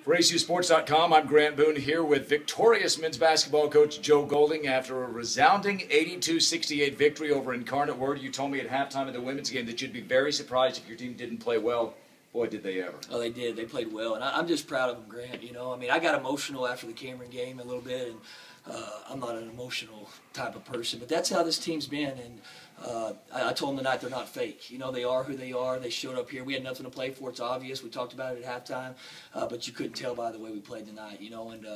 For ACUSports.com, I'm Grant Boone here with victorious men's basketball coach Joe Golding after a resounding 82-68 victory over Incarnate Word. You told me at halftime of the women's game that you'd be very surprised if your team didn't play well. Boy, did they ever. Oh, they did. They played well, and I'm just proud of them, Grant. You know, I mean, I got emotional after the Cameron game a little bit, and I'm not an emotional type of person, but that's how this team's been, and I told them tonight they're not fake. You know, they are who they are. They showed up here. We had nothing to play for. It's obvious. We talked about it at halftime, but you couldn't tell by the way we played tonight, you know, and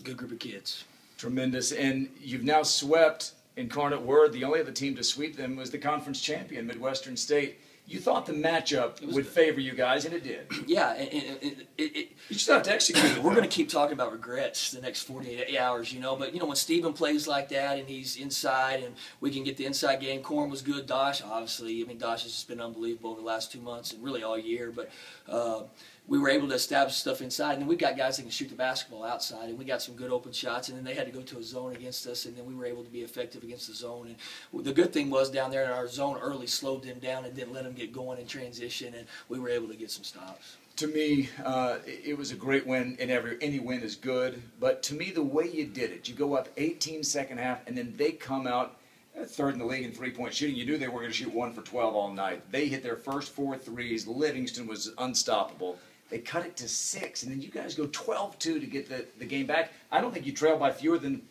good group of kids. Tremendous. And you've now swept Incarnate Word. The only other team to sweep them was the conference champion, Midwestern State. You thought the matchup would favor you guys, and it did. Yeah. You just have to execute it. We're going to keep talking about regrets the next 48 hours, you know. But, you know, when Steven plays like that and he's inside and we can get the inside game, Corn was good. Dosh, obviously. I mean, Dosh has just been unbelievable over the last 2 months and really all year. But we were able to establish stuff inside. And then we've got guys that can shoot the basketball outside. And we got some good open shots. And then they had to go to a zone against us. And then we were able to be effective against the zone. And the good thing was down there in our zone early slowed them down and didn't let them get going in transition. And we were able to get some stops. To me, it was a great win, and any win is good. But to me, the way you did it, you go up 18 second half, and then they come out third in the league in three-point shooting. You knew they were going to shoot 1 for 12 all night. They hit their first 4 threes. Livingston was unstoppable. They cut it to 6, and then you guys go 12-2 to get the game back. I don't think you trailed by fewer than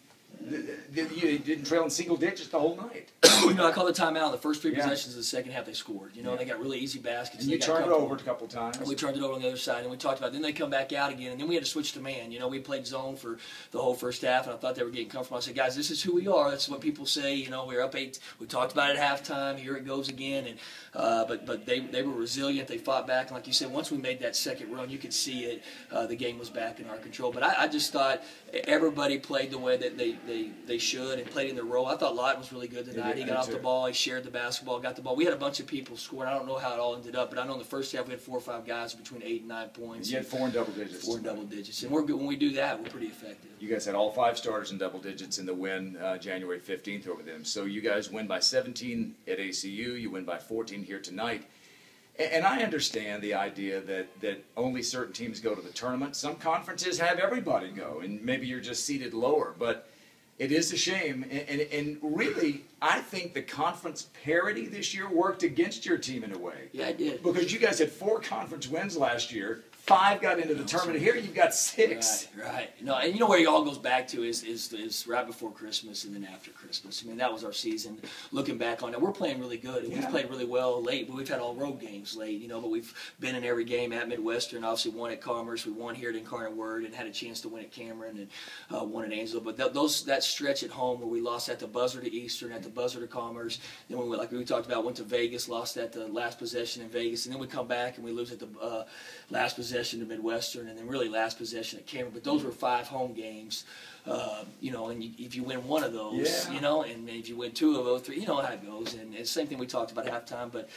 you didn't trail in single digits the whole night. You know, I called the timeout. The first 3 possessions of the second half, they scored. You know, they got really easy baskets. And you turned it over a couple times. And we turned it over on the other side, and we talked about it. Then they come back out again, and then we had to switch to man. You know, we played zone for the whole first half, and I thought they were getting comfortable. I said, guys, this is who we are. That's what people say. You know, we're up 8. We talked about it at halftime. Here it goes again. And but they were resilient. They fought back. And like you said, once we made that second run, you could see it. The game was back in our control. But I just thought everybody played the way that they should and played in their role. I thought Lott was really good tonight. He got off the ball. He shared the basketball, got the ball. We had a bunch of people scoring. I don't know how it all ended up, but I know in the first half we had 4 or 5 guys between 8 and 9 points. You had 4 in double digits. 4 in double digits. And we're good. When we do that, we're pretty effective. You guys had all 5 starters in double digits in the win January 15th over them. So you guys win by 17 at ACU. You win by 14 here tonight. And I understand the idea that only certain teams go to the tournament. Some conferences have everybody go, and maybe you're just seated lower. But it is a shame. And really, I think the conference parity this year worked against your team in a way. Yeah, it did. Because you guys had 4 conference wins last year. 5 got into the tournament. Here you've got 6. Right. No, and you know where it all goes back to is right before Christmas and then after Christmas. I mean, that was our season. Looking back on it, we're playing really good. And we've played really well late, but we've had all road games late, you know, but we've been in every game at Midwestern. Obviously won at Commerce. We won here at Incarnate Word and had a chance to win at Cameron and won at Angelo. But that stretch at home where we lost at the buzzer to Eastern, at the buzzer to Commerce, then we, like we talked about, went to Vegas, lost at the last possession in Vegas, and then we come back and we lose at the last possession to Midwestern, and then really last possession at Cameron. But those were 5 home games, you know. And if you win 1 of those, you know, and if you win 2 of those, 3, you know how it goes. And it's the same thing we talked about at halftime, but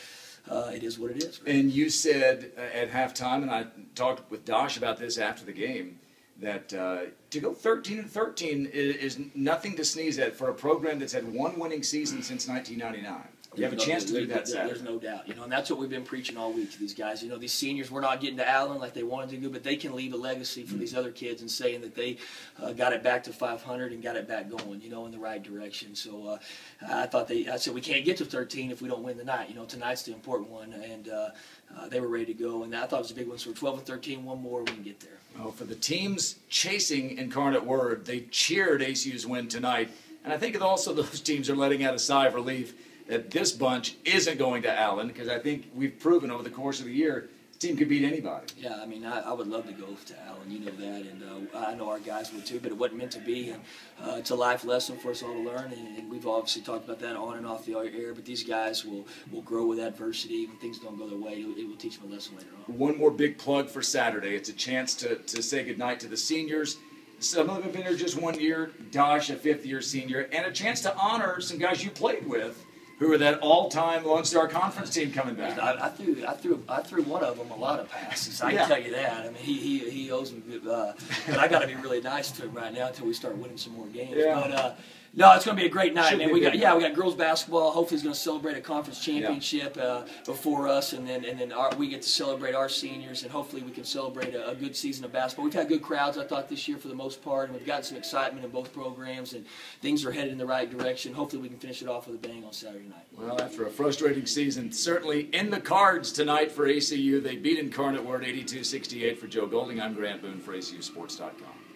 it is what it is. And you said at halftime, and I talked with Dosh about this after the game, that to go 13-13 is nothing to sneeze at for a program that's had 1 winning season since 1999. You have a chance to do that Saturday. There's no doubt, you know, and that's what we've been preaching all week to these guys. You know, these seniors, we're not getting to Allen like they wanted to do, but they can leave a legacy for these other kids and saying that they got it back to 500 and got it back going, you know, in the right direction. So I said we can't get to 13 if we don't win tonight. You know, tonight's the important one, and they were ready to go, and I thought it was a big one. So we're 12-13, 1 more, we can get there. Well, for the teams chasing Incarnate Word, they cheered ACU's win tonight, and I think also those teams are letting out a sigh of relief that this bunch isn't going to Allen, because I think we've proven over the course of the year the team could beat anybody. Yeah, I mean, I would love to go to Allen, you know that, and I know our guys would too, but it wasn't meant to be, and it's a life lesson for us all to learn, and we've obviously talked about that on and off the air, but these guys will grow with adversity. When things don't go their way, it will teach them a lesson later on. One more big plug for Saturday. It's a chance to say goodnight to the seniors. Some of them have been here just 1 year, Dosh, a 5th-year senior, and a chance to honor some guys you played with who are that all-time Lone Star Conference team coming back. I threw one of them a lot of passes. I can tell you that. I mean, he owes me, but I got to be really nice to him right now until we start winning some more games. Yeah. No, it's going to be a great night, Should man. be We a good got night. girls basketball. Hopefully, it's going to celebrate a conference championship before us, and then we get to celebrate our seniors, and hopefully we can celebrate a good season of basketball. We've had good crowds, I thought, this year for the most part, and we've got some excitement in both programs, and things are headed in the right direction. Hopefully, we can finish it off with a bang on Saturday night. Well, after a frustrating season, certainly in the cards tonight for ACU. They beat Incarnate Word 82-68 for Joe Golding. I'm Grant Boone for ACUSports.com.